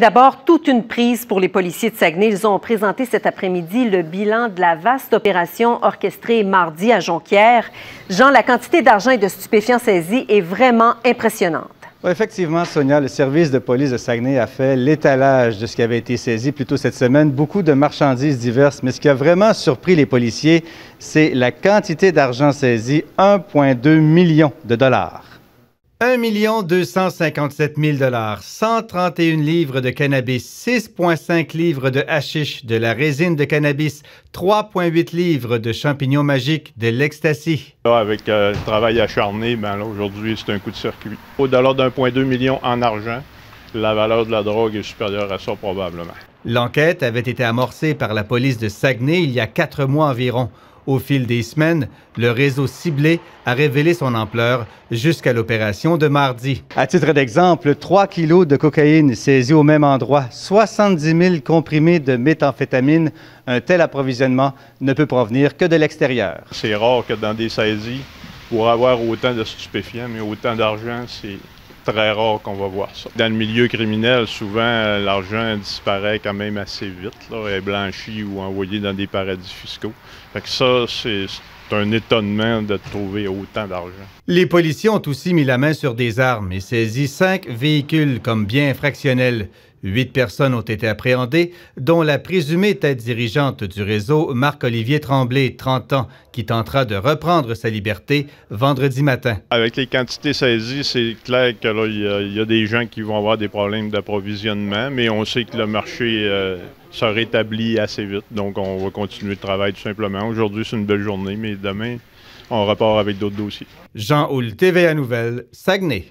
D'abord, toute une prise pour les policiers de Saguenay. Ils ont présenté cet après-midi le bilan de la vaste opération orchestrée mardi à Jonquière. Jean, la quantité d'argent et de stupéfiants saisis est vraiment impressionnante. Oui, effectivement, Sonia, le service de police de Saguenay a fait l'étalage de ce qui avait été saisi plus tôt cette semaine. Beaucoup de marchandises diverses, mais ce qui a vraiment surpris les policiers, c'est la quantité d'argent saisi, 1,2 million de dollars. 1 257 000 131 livres de cannabis, 6,5 livres de hashish, de la résine de cannabis, 3,8 livres de champignons magiques, de l'ecstasy. Avec le travail acharné, là, aujourd'hui, c'est un coup de circuit. Au-delà d'1,2 million en argent, la valeur de la drogue est supérieure à ça probablement. L'enquête avait été amorcée par la police de Saguenay il y a 4 mois environ. Au fil des semaines, le réseau ciblé a révélé son ampleur jusqu'à l'opération de mardi. À titre d'exemple, 3 kilos de cocaïne saisis au même endroit, 70 000 comprimés de méthamphétamine. Un tel approvisionnement ne peut provenir que de l'extérieur. C'est rare que dans des saisies, pour avoir autant de stupéfiants, mais autant d'argent, c'est très rare qu'on va voir ça. Dans le milieu criminel, souvent, l'argent disparaît quand même assez vite, là, est blanchi ou envoyé dans des paradis fiscaux. Fait que ça, c'est un étonnement de trouver autant d'argent. Les policiers ont aussi mis la main sur des armes et saisi 5 véhicules comme biens infractionnels. 8 personnes ont été appréhendées, dont la présumée tête dirigeante du réseau, Marc-Olivier Tremblay, 30 ans, qui tentera de reprendre sa liberté vendredi matin. Avec les quantités saisies, c'est clair que là, il y a des gens qui vont avoir des problèmes d'approvisionnement, mais on sait que le marché se rétablit assez vite, donc on va continuer le travail tout simplement. Aujourd'hui, c'est une belle journée, mais demain, on repart avec d'autres dossiers. Jean Houle, TVA Nouvelles, Saguenay.